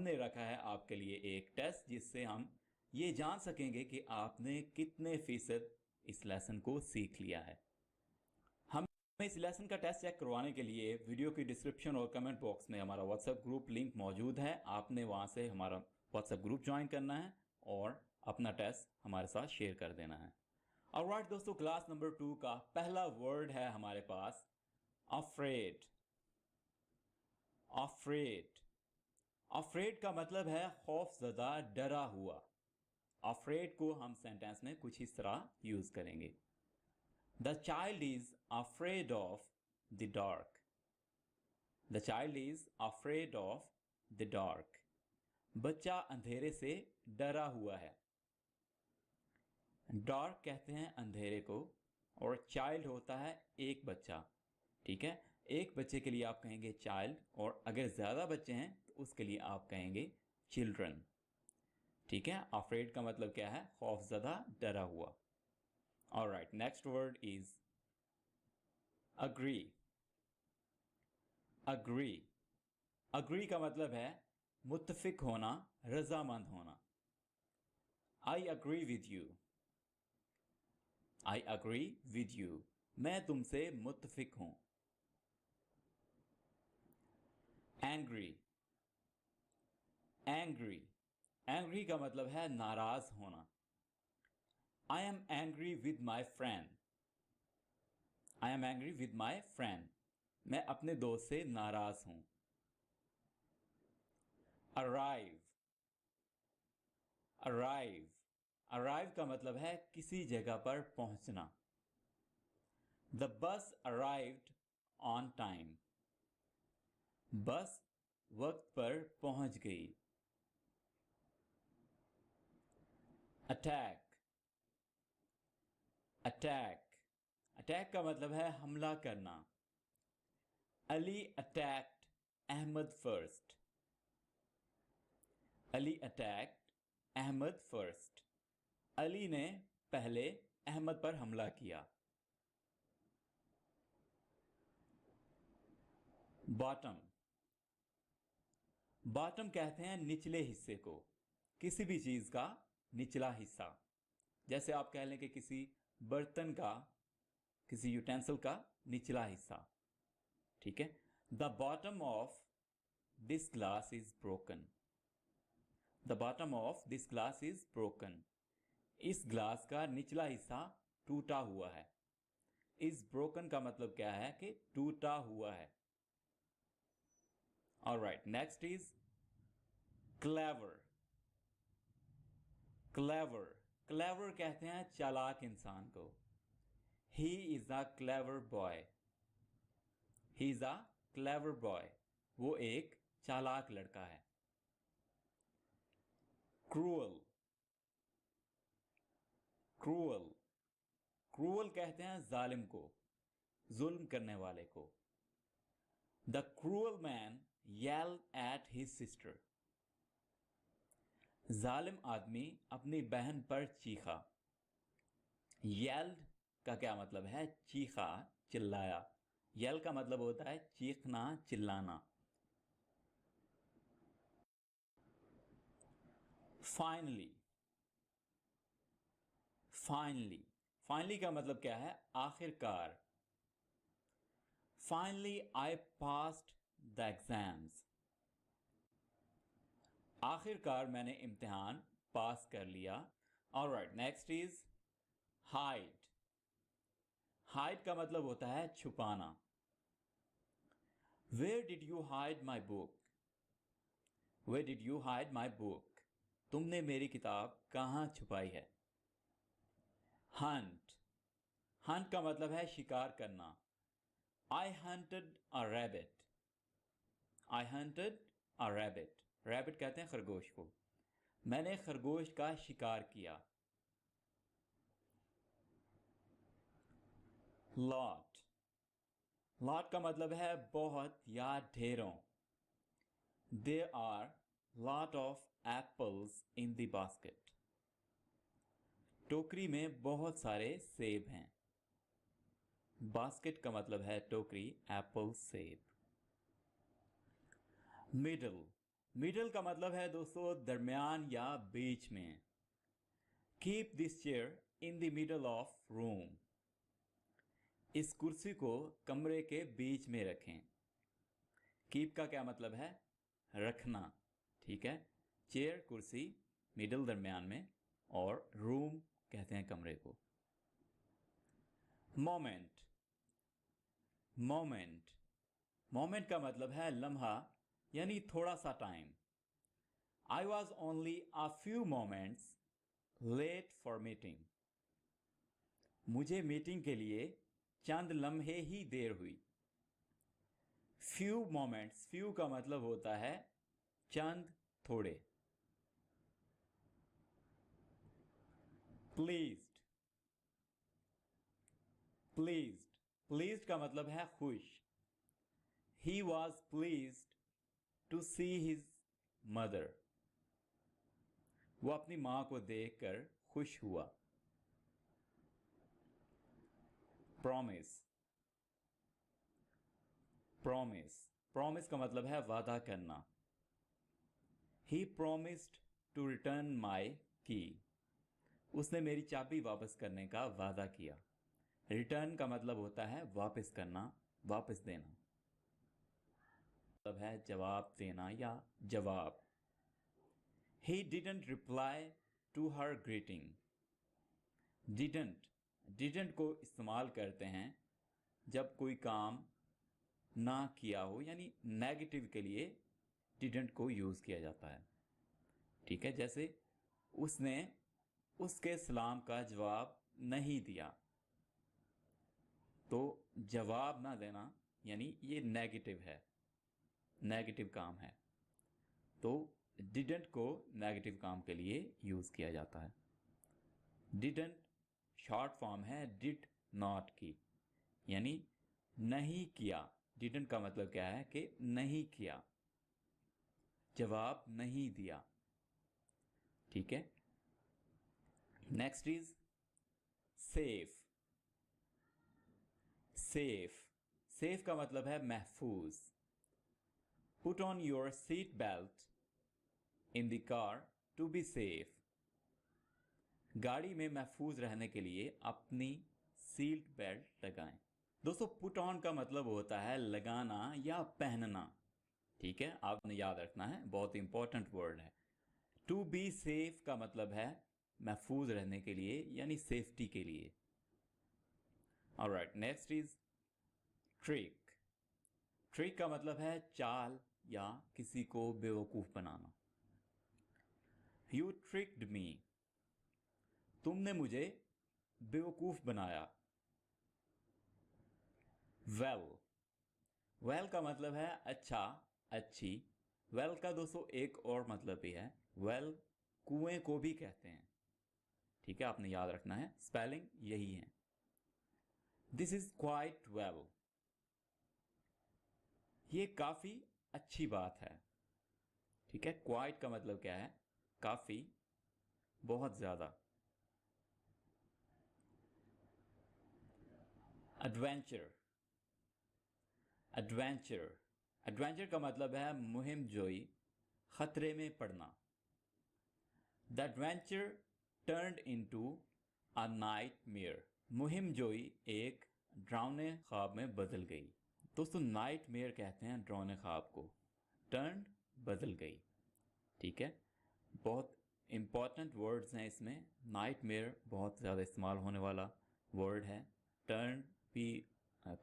हमने रखा है आपके लिए एक टेस्ट जिससे हम ये जान सकेंगे कि आपने कितने फीसद इस लेसन को सीख लिया है। हम इस लेसन का टेस्ट चेक करवाने के लिए वीडियो की डिस्क्रिप्शन और कमेंट बॉक्स में हमारा व्हाट्सएप ग्रुप लिंक मौजूद है। आपने वहां से हमारा व्हाट्सएप ग्रुप ज्वाइन करना है और अपना टेस्ट हमारे साथ शेयर कर देना है। ऑलराइट दोस्तों, क्लास नंबर 2 का पहला वर्ड है हमारे पास अफ्रेड। अफ्रेड अफ्रेड का मतलब है खौफजदा, डरा हुआ। अफ्रेड को हम सेंटेंस में कुछ इस तरह यूज करेंगे। The child is afraid of the dark. The child is afraid of the dark. बच्चा अंधेरे से डरा हुआ है। डार्क कहते हैं अंधेरे को, और चाइल्ड होता है एक बच्चा। ठीक है, एक बच्चे के लिए आप कहेंगे चाइल्ड, और अगर ज्यादा बच्चे हैं तो उसके लिए आप कहेंगे चिल्ड्रन। ठीक है, अफ्रेड का मतलब क्या है? खौफजदा, डरा हुआ। Alright, next word is agree. Agree agree का मतलब है मुत्तफिक होना, रजामंद होना। I agree with you. I agree with you, मैं तुमसे मुत्तफिक हूं। एंग्री। एंग्री एंग्री का मतलब है नाराज होना। I am angry with my friend. I am angry with my friend, मैं अपने दोस्त से नाराज हूं। अराइव। अराइव अराइव का मतलब है किसी जगह पर पहुंचना। The bus arrived on time. बस वक्त पर पहुंच गई। अटैक। अटैक अटैक का मतलब है हमला करना। Ali attacked Ahmed first. Ali attacked Ahmed first, Ali ने पहले अहमद पर हमला किया। बॉटम। बॉटम कहते हैं निचले हिस्से को, किसी भी चीज का निचला हिस्सा। जैसे आप कह लें कि किसी बर्तन का, किसी यूटेंसिल का निचला हिस्सा। ठीक है, the bottom of this glass is broken. The bottom of this glass is broken, इस ग्लास का निचला हिस्सा टूटा हुआ है। इस ब्रोकन का मतलब क्या है? कि टूटा हुआ है। Alright, next is clever. Clever clever कहते हैं चालाक इंसान को। He is a clever boy. He is a clever boy, वो एक चालाक लड़का है। क्रूअल। क्रूअल क्रूअल कहते हैं जालिम को, जुल्म करने वाले को। The cruel man yelled at his sister। जालिम आदमी अपनी बहन पर चीखा। yelled का क्या मतलब है? चीखा, चिल्लाया। yell का मतलब होता है चीखना, चिल्लाना। फाइनली। फाइनली फाइनली का मतलब क्या है? आखिरकार। Finally I passed the exams. आखिरकार मैंने इम्तिहान पास कर लिया। Alright, next is hide. Hide का मतलब होता है छुपाना। Where did you hide my book. Where did you hide my book, तुमने मेरी किताब कहां छुपाई है। हंट। हंट का मतलब है शिकार करना। I hunted a rabbit. I hunted a rabbit, rabbit कहते हैं खरगोश को। मैंने खरगोश का शिकार किया। लॉट। लॉट का मतलब है बहुत या ढेरों। There are lot of apples in the basket. टोकरी में बहुत सारे सेब हैं। बास्केट का मतलब है टोकरी, एप्पल, सेब। मिडल। मिडल का मतलब है दोस्तों दरमियान या बीच में। Keep this chair in the middle of room. इस कुर्सी को कमरे के बीच में रखें। कीप का क्या मतलब है? रखना। ठीक है, चेयर कुर्सी, मिडल दरमियान में, और रूम कहते हैं कमरे को। मोमेंट। मोमेंट मोमेंट का मतलब है लम्हा, यानी थोड़ा सा time. I was only a few moments late for meeting. मुझे मीटिंग के लिए चंद लम्हे ही देर हुई। few moments, few का मतलब होता है चंद, थोड़े। pleased, pleased, pleased का मतलब है खुश। He was pleased to see his mother. वो अपनी मां को देखकर खुश हुआ। promise, promise, promise का मतलब है वादा करना। He promised to return my key. उसने मेरी चाबी वापस करने का वादा किया। रिटर्न का मतलब होता है वापस करना, वापस देना। मतलब है जवाब देना या जवाब। He didn't reply to her greeting. didn't को इस्तेमाल करते हैं जब कोई काम ना किया हो, यानी नेगेटिव के लिए didn't को यूज किया जाता है। ठीक है, जैसे उसने उसके सलाम का जवाब नहीं दिया, तो जवाब ना देना यानी ये नेगेटिव है, नेगेटिव काम है, तो didn't को नेगेटिव काम के लिए यूज किया जाता है। didn't शॉर्ट फॉर्म है did not की, यानी नहीं किया। didn't का मतलब क्या है कि नहीं किया, जवाब नहीं दिया। ठीक है, next is safe. Safe, safe का मतलब है महफूज। Put on your seat belt in the car to be safe. गाड़ी में महफूज रहने के लिए अपनी सीट बेल्ट लगाएं। दोस्तों, पुट ऑन का मतलब होता है लगाना या पहनना। ठीक है, आपने याद रखना है, बहुत इंपॉर्टेंट वर्ड है। टू बी सेफ का मतलब है महफूज रहने के लिए, यानी सेफ्टी के लिए। Alright, next is trick. Trick का मतलब है चाल या किसी को बेवकूफ बनाना। यू ट्रिक्ड मी। तुमने मुझे बेवकूफ बनाया। वेल, वेल का मतलब है अच्छा, अच्छी। वेल का दोस्तों एक और मतलब भी है, वेल कुएं को भी कहते हैं। ठीक है, आपने याद रखना है, स्पेलिंग यही है। This is quite well. ये काफी अच्छी बात है। ठीक है, क्वाइट का मतलब क्या है? काफी, बहुत ज्यादा। एडवेंचर। एडवेंचर, एडवेंचर का मतलब है मुहिम जोई, खतरे में पड़ना। The adventure turned into a nightmare. मुहिम जोई एक डरावने ख्वाब में बदल गई। दोस्तों, नाइटमेयर कहते हैं डरावने ख्वाब को। टर्न्ड, बदल गई। ठीक है, बहुत इंपॉर्टेंट वर्ड्स हैं इसमें। नाइटमेयर बहुत ज़्यादा इस्तेमाल होने वाला वर्ड है। टर्न भी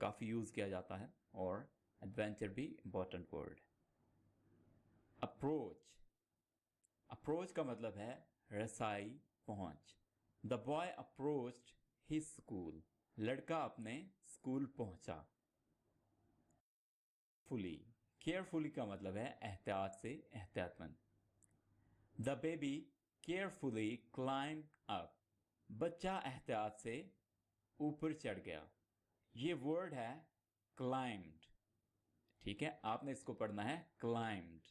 काफ़ी यूज़ किया जाता है, और एडवेंचर भी इंपॉर्टेंट वर्ड है। अप्रोच। अप्रोच का मतलब है रसाई, पहुंच। The boy approached his school. लड़का अपने स्कूल पहुंचा। फुली, केयरफुली का मतलब है एहतियात से, एहतियातमंद। The baby carefully climb up. बच्चा एहतियात से ऊपर चढ़ गया। ये वर्ड है क्लाइम्ड। ठीक है, आपने इसको पढ़ना है क्लाइम्ड,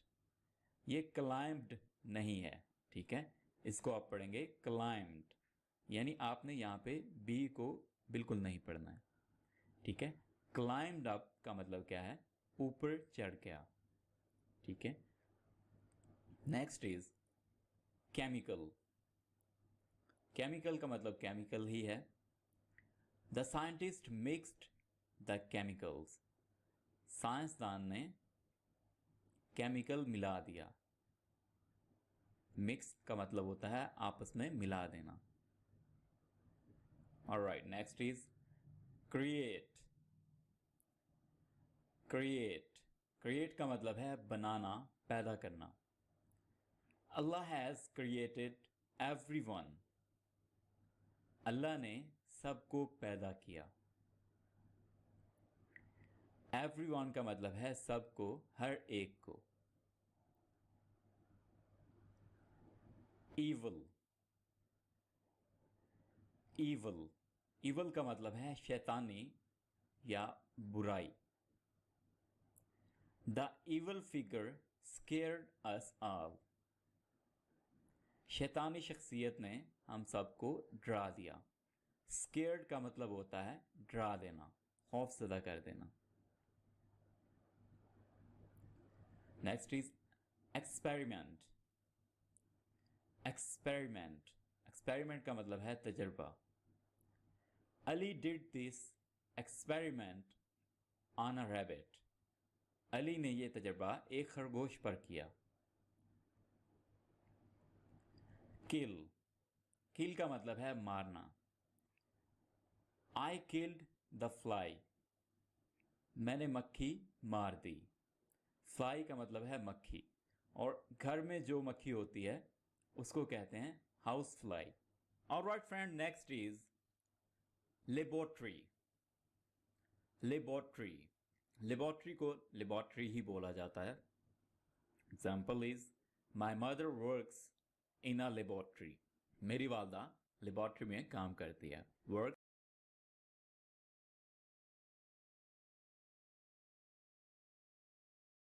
ये क्लाइम्ड नहीं है। ठीक है, इसको आप पढ़ेंगे क्लाइम्ड, यानी आपने यहाँ पे बी को बिल्कुल नहीं पढ़ना है। ठीक है, क्लाइम्ड अप का मतलब क्या है? ऊपर चढ़ गया। ठीक है, नेक्स्ट इज केमिकल। केमिकल का मतलब केमिकल ही है। The scientist mixed the chemicals. साइंसदान ने केमिकल मिला दिया। मिक्स का मतलब होता है आपस में मिला देना। Alright, next is create. Create create का मतलब है बनाना, पैदा करना। अल्लाह हैज क्रिएटेड एवरीवन। अल्लाह ने सबको पैदा किया। एवरीवन का मतलब है सबको, हर एक को। ईवल। ईवल ईवल का मतलब है शैतानी या बुराई। The evil figure scared us all. शैतानी शख्सियत ने हम सबको डरा दिया। स्केयर्ड का मतलब होता है डरा देना, खौफजदा कर देना। Next is experiment. Experiment experiment का मतलब है तजर्बा। Ali did this experiment on a rabbit. Ali ने यह तजर्बा एक खरगोश पर किया। किल। किल का मतलब है मारना। I killed the fly. मैंने मक्खी मार दी। फ्लाई का मतलब है मक्खी, और घर में जो मक्खी होती है उसको कहते हैं house fly. Alright friend, next is laboratory. Laboratory laboratory को लेबोरेटरी ही बोला जाता है। Example is my mother works in a laboratory. मेरी वालदा लेबोरेटरी में काम करती है। वर्क